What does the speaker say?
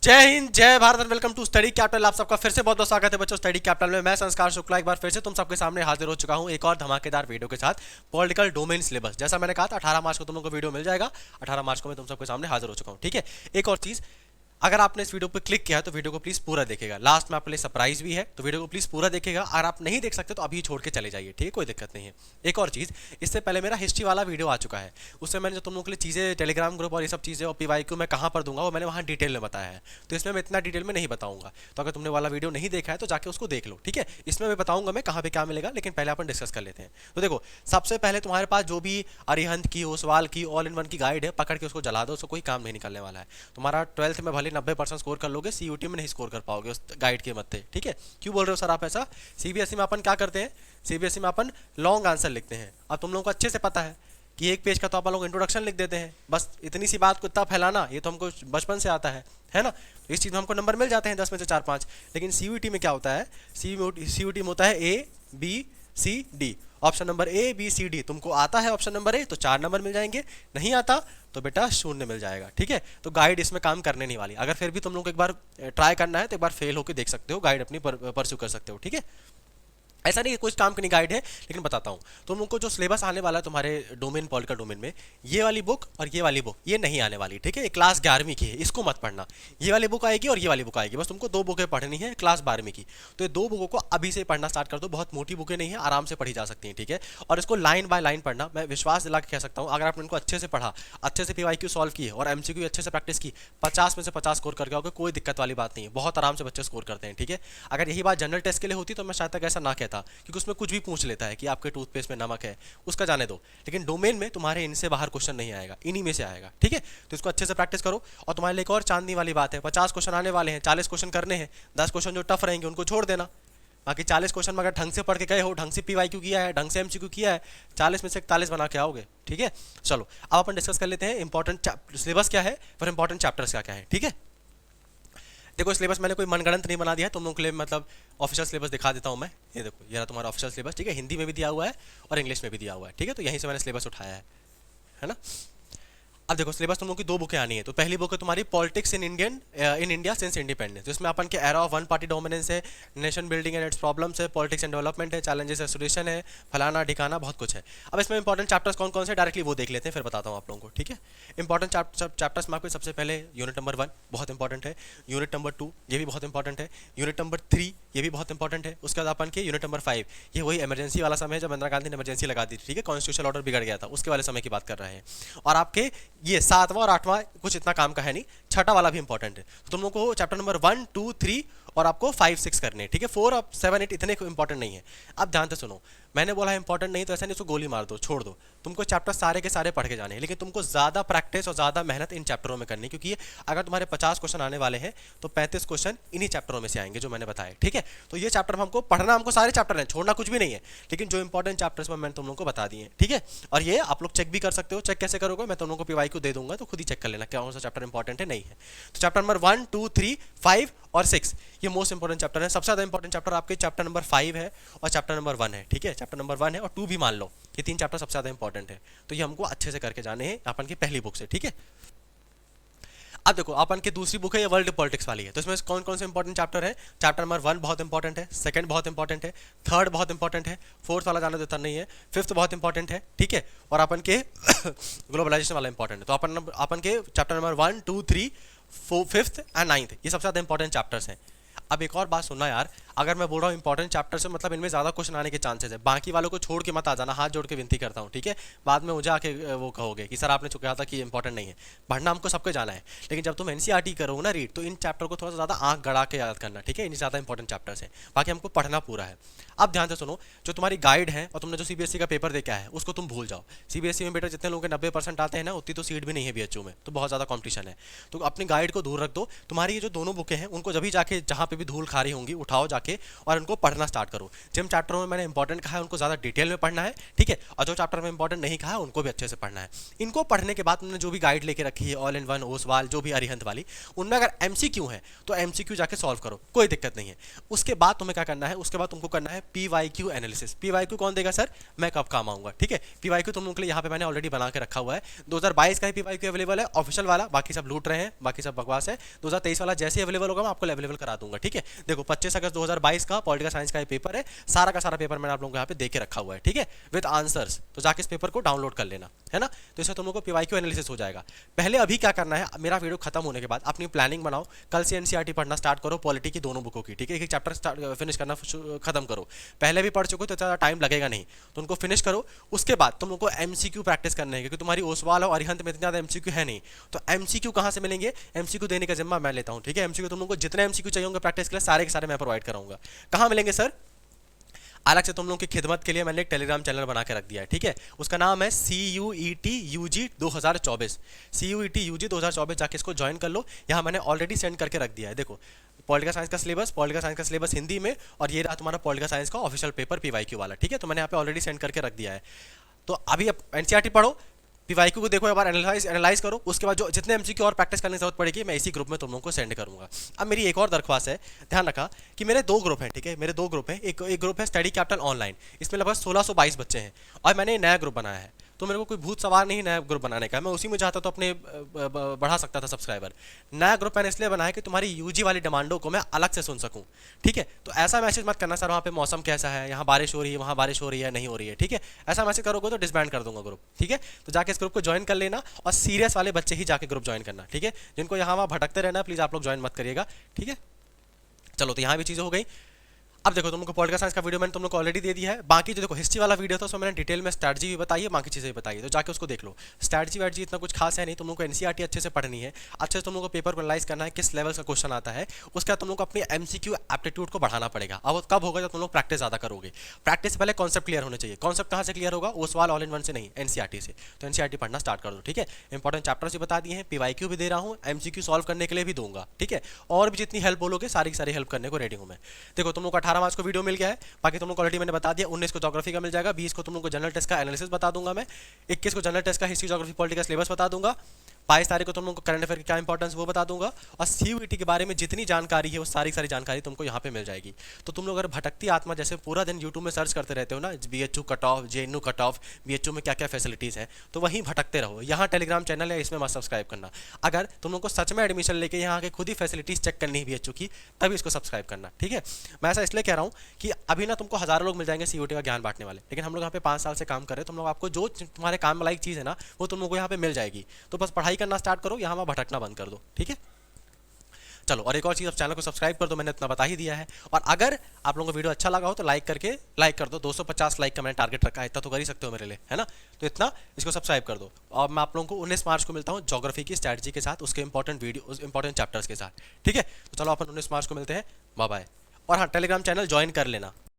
जय हिंद, जय Bharat and welcome to Study Capital. आप सबका फिर से बहुत बहुत स्वागत है बच्चों स्टडी कैपिटल में। मैं संस्कार शुक्ला एक बार फिर से तुम सबके सामने हाजिर हो चुका हूं एक और धमाकेदार वीडियो के साथ पॉलिटिकल डोमेन सिलेबस। जैसा मैंने कहा था 18 मार्च को तुम लोगों को वीडियो मिल जाएगा। 18 मार्च को मैं तुम सबके सामने हाजिर हो चुका हूं। ठीक है, एक और चीज, अगर आपने इस वीडियो पर क्लिक किया है तो वीडियो को प्लीज पूरा देखेगा। लास्ट में आपके लिए सरप्राइज भी है, तो वीडियो को प्लीज पूरा देखेगा। अगर आप नहीं देख सकते तो अभी छोड़ के चले जाइए, ठीक है, कोई दिक्कत नहीं है। एक और चीज, इससे पहले मेरा हिस्ट्री वाला वीडियो आ चुका है, उससे मैंने जो तुम लोगों के लिए चीजें टेलीग्राम ग्रुप और ये सब चीजें और पीवाईक्यू मैं कहां पर दूंगा वो मैंने वहां डिटेल में बताया है। तो इसमें मैं इतना डिटेल में नहीं बताऊंगा, तो अगर तुमने वाला वीडियो नहीं देखा है तो जाके उसको देख लो। ठीक है, इसमें मैं बताऊंगा मैं कहां पे क्या मिलेगा, लेकिन पहले अपन डिस्कस कर लेते हैं। तो देखो, सबसे पहले तुम्हारे पास जो भी अरिहंत की, ओसवाल की ऑल इन वन की गाइड है, पकड़ के उसको जला दो, उसको कोई काम नहीं निकलने वाला है। तुम्हारा 12th में भले 90% स्कोर कर लोगे, सीयूटी में नहीं स्कोर कर पाओगे उस गाइड के मत्थे। ठीक है, क्यों बोल रहे हो सर आप ऐसा? सीबीएसई में अपन क्या करते हैं, सीबीएसई में अपन लॉन्ग आंसर लिखते हैं। अब तुम लोगों को अच्छे से पता है कि एक पेज का तो अपन लोग इंट्रोडक्शन लिख देते हैं, बस इतनी सी बात को इतना फैलाना ये तो हमको बचपन से आता है ना। तो इस चीज़ में हमको नंबर मिल जाते हैं 10 में से 4-5। लेकिन सीयूटी में क्या होता है, सीयूटी में होता है A B C D. Option number A B C D तुमको आता है, ऑप्शन नंबर ए तो 4 नंबर मिल जाएंगे, नहीं आता तो बेटा 0 मिल जाएगा। ठीक है, तो गाइड इसमें काम करने नहीं वाली। अगर फिर भी तुम लोग को एक बार ट्राई करना है तो एक बार फेल होकर देख सकते हो, गाइड अपनी परस्यू कर सकते हो। ठीक है, ऐसा नहीं कि कुछ काम की नहीं गाइड है, लेकिन बताता हूँ तुम लोग को जो सिलेबस आने वाला है तुम्हारे डोमेन पॉलिटिकल डोमेन में, ये वाली बुक और ये वाली बुक ये नहीं आने वाली। ठीक है, ये क्लास 11वीं की है, इसको मत पढ़ना। ये वाली बुक आएगी और ये वाली बुक आएगी, बस तुमको 2 बुकें पढ़नी है क्लास 12वीं की। तो ये 2 बुकों को अभी से पढ़ना स्टार्ट कर दो, बहुत मोटी बुकें नहीं है, आराम से पढ़ी जा सकती हैं। ठीक है, और इसको लाइन बाय लाइन पढ़ना। मैं विश्वास दिला के कह सकता हूँ, अगर आपने इनको अच्छे से पढ़ा, अच्छे से पीवाईक्यू सॉल्व किए और एमसीक्यू अच्छे से प्रैक्टिस की, 50 में से 50 स्कोर करके आओगे, कोई दिक्कत वाली बात नहीं है, बहुत आराम से बच्चे स्कोर करते हैं। ठीक है, अगर यही बात जनरल टेस्ट के लिए होती तो मैं शायद तक ऐसा ना कहता, क्योंकि उसमें कुछ भी पूछ लेता है कि आपके टूथपेस्ट में नमक है, उसका जाने दो। लेकिन डोमेन में तुम्हारे इनसे बाहर क्वेश्चन नहीं आएगा, इन्हीं में से आएगा। ठीक है, तो इसको अच्छे से प्रैक्टिस करो। और तुम्हारे लिए एक और चांदनी वाली बात है, 50 क्वेश्चन आने वाले हैं, 40 क्वेश्चन करने हैं। 10 क्वेश्चन जो टफ रहेंगे उनको छोड़ देना, बाकी 40 क्वेश्चन में अगर ढंग से पढ़ के गए हो, ढंग से पीवाईक्यू किया है, ढंग से एमसीक्यू किया है, 40 में से 41 बना के आओगे। ठीक है, चलो अब अपन डिस्कस कर लेते हैं इंपॉर्टेंट सिलेबस क्या है और इंपॉर्टेंट चैप्टर्स क्या क्या है। ठीक है, देखो सिलेबस मैंने कोई मनगढ़ंत नहीं बना दिया है, तुम लोगों के लिए मतलब ऑफिशियल सिलेबस दिखा देता हूँ मैं। ये देखो, ये रहा तुम्हारा ऑफिशियल सिलेबस। ठीक है, हिंदी में भी दिया हुआ है और इंग्लिश में भी दिया हुआ है। ठीक है, तो यहीं से मैंने सिलेबस उठाया है ना। अब देखो सिलेबस तुम लोग की 2 बुकें आनी है। तो पहली बुक है तुम्हारी politics in India since independence, जिसमें अपन के era of one party dominance है, nation building and its problems है, पॉलिटिक्स एंड डेवलपमेंट है, चैलेंजेस एसोसिएशन है, फलाना ढिकाना, बहुत कुछ है। अब इसमें इंपॉर्टेंट चैप्टर्स कौन कौन से डायरेक्टली वो देख लेते हैं, फिर बताता हूँ आप लोगों को। ठीक है, इंपॉर्टेंट चैप्टर्स में आपको सबसे पहले यूनिट नंबर 1 बहुत इंपॉर्टेंट है, यूनिट नंबर 2 ये भी बहुत इंपॉर्टेंट है, यूनिट नंबर 3 ये भी बहुत इंपॉर्टेंट है। उसके बाद अपन के यूनिट नंबर 5, ये वही इमरजेंसी वाला समय है जब इंदिरा गांधी ने इमरजेंसी लगा दी थी। ठीक है, कॉन्स्टिट्यूशनल ऑर्डर बिगड़ गया था, उसके वाले समय की बात कर रहे हैं। और आपके ये 7वां और 8वां कुछ इतना काम का है नहीं, छठा वाला भी इंपॉर्टेंट है। तो तुम लोग को चैप्टर नंबर 1 2 3 और आपको 5 6 करने हैं। ठीक है, 4 और 7 8 इतने इंपॉर्टेंट नहीं है। अब ध्यान से सुनो, मैंने बोला है इंपॉर्टेंट नहीं तो ऐसा नहीं उसको गोली मार दो, छोड़ दो। तुमको चैप्टर सारे के सारे पढ़ के जाने हैं, लेकिन तुमको ज्यादा प्रैक्टिस और ज्यादा मेहनत इन चैप्टरों में करनी है, क्योंकि अगर तुम्हारे 50 क्वेश्चन आने वाले हैं तो 35 क्वेश्चन इन्हीं चैप्टरों में से आएंगे जो मैंने बताया। ठीक है, तो ये चैप्टर हमको पढ़ना, हमको सारे चैप्टर हैं, छोड़ना कुछ भी नहीं है, लेकिन जो इंपॉर्टेंट चैप्टर्स में मैंने तुम लोगों को बता दिए हैं। ठीक है, और ये आप लोग चेक भी कर सकते हो। चेक कैसे करोगे, मैं तुम लोगों को पीवाईक्यू दे दूंगा, तो खुद ही चेक कर लेना कौन सा चैप्टर इंपॉर्टेंट है, नहीं है। तो चैप्टर नंबर 1 2 3 5 और 6 ये मोस्ट इंपॉर्टेंट चैप्टर है। सबसे ज्यादा इंपॉर्टेंट चैप्टर आपके चैप्टर नंबर 5 है और चैप्टर नंबर 1 है। ठीक है, चैप्टर नंबर 1 है और 2 भी मान लो, ये 3 चैप्टर सबसे ज्यादा इंपॉर्टेंट है। तो ये हमको अच्छे से करके जाने हैं अपन की पहली बुक से। ठीक है, अब देखो अपन की दूसरी बुक है, ये वर्ल्ड पॉलिटिक्स वाली है। तो इसमें कौन कौन से इंपॉर्टेंट चैप्टर है? चैप्टर नंबर 1 बहुत इंपॉर्टेंट है, सेकंड बहुत इंपॉर्टेंट है, थर्ड बहुत इंपॉर्टेंट है, फोर्थ वाला जाने देता नहीं है, फिफ्थ बहुत इंपॉर्टेंट है। ठीक है, और अपन के ग्लोबलाइजेशन वाला इंपॉर्टेंट है। तो अपन के chapter number 1 2 3 5th and 9th ये सबसे ज्यादा इंपॉर्टेंट चैप्टर्स हैं। अब एक और बात सुनना यार, अगर मैं बोल रहा हूँ इंपॉर्टेंट चैप्टर से मतलब इनमें ज्यादा क्वेश्चन आने के चांसेस है, बाकी वालों को छोड़ के मत आ जाना, हाथ जोड़ के विनती करता हूँ। ठीक है, बाद में मुझे आके वो कहोगे कि सर आपने कहा था कि इंपॉर्टेंट नहीं है। पढ़ना हमको सबके जाना है, लेकिन जब तुम एनसीईआरटी करो ना रीड, तो इन चैप्टर को थोड़ा सा ज्यादा आंख गड़ा के याद करना। ठीक है, इन ज्यादा इंपॉर्टेंट चैप्टर्स हैं, बाकी हमको पढ़ना पूरा है। अब ध्यान से सुनो, जो तुम्हारी गाइड है और तुमने जो सीबीएसई का पेपर देखा है उसको तुम भूल जाओ। सीबीएसई में बेटा जितने लोगों के 90% आते हैं ना, उतनी तो सीट भी नहीं है बीएचयू में, तो बहुत ज्यादा कॉम्पिटिशन है। तो अपनी गाइड को दूर रख दो। तुम्हारी ये जो दोनों बुकें हैं उनको जब भी जाके जहाँ पे भी धूल खा रही होंगी, उठाओ जाके और उनको पढ़ना स्टार्ट करो। जिन चैप्टरों में मैंने इंपॉर्टेंट कहा है उनको ज़्यादा डिटेल में पढ़ना है, ठीक है, और जो चैप्टर में इंपॉर्टेंट नहीं कहा है उनको भी अच्छे से पढ़ना है। इनको पढ़ने के बाद तुमने जो भी गाइड लेके रखी है ऑल इन वन, ओसवाल, जो भी अरिहंत वाली, उनमें अगर एमसीक्यू है तो एमसीक्यू जाके सॉल्व करो, कोई दिक्कत नहीं है। उसके बाद तुम्हें क्या करना है, उसके बाद तुमको करना है पीवाईक्यू एनालिसिस। पीवाईक्यू कौन देगा सर, मैं कब काम आऊंगा, ठीक है। पीवाईक्यू तुम लोगों के लिए यहाँ पे मैंने ऑलरेडी बना के रखा हुआ है। 2022 का ही पीवाईक्यू अवेलेबल है, ऑफिशियल वाला, बाकी सब लूट रहे हैं, बाकी सब बकवास है। 2023 वाला जैसे अवेलेबल होगा मैं आपको अवेलेबल करा दूंगा, ठीक है। देखो 25 अगस्त 2022 का पॉलिटिकल साइंस का पेपर है, सारा का सारा पेपर मैंने आप लोगों को यहाँ पे दे के रखा हुआ है, ठीक है, विद आंसर्स। तो जाके इस पेपर को डाउनलोड कर लेना, है ना। तो इससे तुम लोगों को पीवाईक्यू एनालिसिस हो जाएगा। पहले अभी क्या करना है, मेरा वीडियो खत्म होने के बाद अपनी प्लानिंग बनाओ, कल से एनसीईआरटी पढ़ना स्टार्ट करो, पॉलिटी की दोनों बुकों की, ठीक है। एक चैप्टर फिनिश करना खत्म करो। पहले भी पढ़ चुके तो ज़्यादा टाइम लगेगा नहीं, तो उनको फिनिश करो। उसके बाद तुम लोग को एमसीक्यू प्रैक्टिस करने हैं, क्योंकि तुम्हारी ओसवाल और अरिहंत में इतने ज़्यादा एमसीक्यू है नहीं। तो एमसीक्यू कहाँ से मिलेंगे, एमसीक्यू देने का जिम्मा मैं लेता हूँ, ठीक है। एमसीक्यू तुम लोग को जितने एमसीक्यू चाहिए होंगे प्रैक्टिस के लिए सारे के सारे मैं प्रोवाइड कराऊंगा। कहाँ मिलेंगे सर, अलग से तुम लोगों की खिदमत के लिए मैंने एक टेलीग्राम चैनल बना के रख दिया है, ठीक है। उसका नाम है CUET UG 2024, CUET UG 2024, जाके इसको ज्वाइन कर लो। यहाँ मैंने ऑलरेडी सेंड करके रख दिया है। देखो पॉलिटिकल साइंस का सिलेबस हिंदी में, और ये रहा तुम्हारा पॉलिटिकल साइंस का ऑफिशियल पेपर पीवाईक्यू वाला, ठीक है। तो मैंने यहाँ पे ऑलरेडी सेंड करके रख दिया है। तो अभी अब एनसीईआरटी पढ़ो, पीवाईक्यू को देखो, एक बार एनालाइज करो। उसके बाद जो जितने एमसीक्यू और प्रैक्टिस करने की जरूरत पड़ेगी मैं इसी ग्रुप में तुम लोगों को सेंड करूंगा। अब मेरी एक और दरख्वास्त है, ध्यान रखा कि मेरे 2 ग्रुप हैं, ठीक है। मेरे 2 ग्रुप हैं, एक ग्रुप है स्टडी कैपिटल ऑनलाइन, इसमें लगभग 1622 बच्चे हैं, और मैंने नया ग्रुप बनाया है। तो मेरे को कोई भूत सवार नहीं नया ग्रुप बनाने का, मैं उसी में चाहता तो अपने बढ़ा सकता था सब्सक्राइबर। नया ग्रुप मैंने इसलिए बनाया कि तुम्हारी यूजी वाली डिमांडों को मैं अलग से सुन सकूं, ठीक है। तो ऐसा मैसेज मत करना सर वहाँ पे मौसम कैसा है, यहाँ बारिश हो रही है, वहाँ बारिश हो रही है, नहीं हो रही है, ठीक है। ऐसा मैसेज करोगे तो डिसबैंड कर दूंगा ग्रुप, ठीक है। तो जाके इस ग्रुप को ज्वाइन कर लेना, और सीरियस वाले बच्चे ही जाके ग्रुप ज्वाइन करना, ठीक है। जिनको यहाँ वहाँ भटकते रहना प्लीज़ आप लोग ज्वाइन मत करिएगा, ठीक है। चलो तो यहाँ भी चीज़ें हो गई। अब देखो तुम लोग को पॉलिटिकल साइंस का वीडियो मैंने तुम लोग को ऑलरेडी दे दिया है। बाकी जो देखो हिस्ट्री वाला वीडियो था उसमें मैंने डिटेल में स्ट्रैटेजी भी बताई है, बाकी चीज़ें भी बताई है, तो जाके उसको देख लो। स्ट्रैटेजी वैटेजी इतना कुछ खास है नहीं, तुम लोग को एनसीईआरटी अच्छे से पढ़नी है, अच्छे से तुम लोग को पेपर को एनालाइज करना है, किस लेवल का क्वेश्चन आता है। उसके बाद तुम लोग को अपनी एमसीक्यू एप्टीट्यूड को बढ़ाना पड़ेगा। अब कब होगा जब तुम लोग प्रैक्टिस ज़्यादा करोगे। प्रैक्टिस से पहले कॉन्सेप्ट क्लियर होने चाहिए। कॉन्सेप्ट कहाँ से क्लियर होगा, ओसवाल ऑल इन वन से नहीं, एनसीईआरटी से। तो एनसीईआरटी पढ़ना स्टार्ट कर दो, ठीक है। इंपॉर्टेंट चैप्टर्स भी बता दिए हैं, पीवाईक्यू भी दे रहा हूँ, एमसीक्यू सॉल्व करने के लिए भी दूंगा, ठीक है। और भी जितनी हेल्प बोलोगे सारी की सारी हेल्प करने को रेडी हूँ मैं। देखो तुम लोग को 18 मार्च को वीडियो मिल गया है, बाकी तुम लोग ऑलरेडी मैंने बता दिया। 19 को ज्योग्राफी का मिल जाएगा, 20 को तुम लोग को जनरल टेस्ट का एनालिसिस बता दूंगा मैं, 21 को जनरल टेस्ट का हिस्ट्री ज्योग्राफी पॉलिटिकल सिलेबस बता दूंगा, 22 तारीख को तुम लोग को करंट अफेयर की क्या इंपॉर्टेंस वो बता दूंगा, और सीयूईटी के बारे में जितनी जानकारी है वो सारी सारी जानकारी तुमको यहाँ पे मिल जाएगी। तो तुम लोग अगर भटकती आत्मा जैसे पूरा दिन यूट्यूब में सर्च करते रहते हो ना, BHU cut off, JNU cut off, BHU में क्या क्या फैसिलिटीज़ हैं, तो वहीं भटकते रहो। यहाँ टेलीग्राम चैनल है, इसमें मत सब्सक्राइब करना। अगर तुम लोग को सच में एडमिशन लेके यहाँ के खुद ही फैसिलिटीज़ चेक करनी है बीएचयू की, तभी इसको सब्सक्राइब करना, ठीक है। मैं ऐसा इसलिए कह रहा हूँ कि अभी ना तुमको हज़ारों लोग मिल जाएंगे सीयूईटी का ज्ञान बांटने वाले, लेकिन हम लोग यहाँ पे 5 साल से काम कर रहे हैं। तुम लोग आपको जो तुम्हारे काम लायक चीज़ है ना वो तुम लोग को यहाँ पे मिल जाएगी। तो बस पढ़ाई करना स्टार्ट करो, यहाँ भटकना बंद कर दो, ठीक है। चलो और एक और चीज़, अब चैनल को सब्सक्राइब कर दो, मैंने इतना बता ही दिया है। और अगर आप लोगों को वीडियो अच्छा लगा हो तो लाइक कर दो। 250 लाइक का मैंने टारगेट रखा है, इतना तो कर ही सकते हो मेरे लिए, है ना। तो इतना इसको सब्सक्राइब कर दो। और मैं आप लोगों को 19 मार्च को मिलता हूँ ज्योग्राफी की स्ट्रैटेजी के साथ, उसके इंपॉर्टेंट वीडियो, इंपॉर्टेंट चैप्टर्स के साथ, ठीक है। तो चलो अपन 19 मार्च को मिलते हैं, बाय बाय। और हाँ टेलीग्राम चैनल ज्वाइन कर लेना।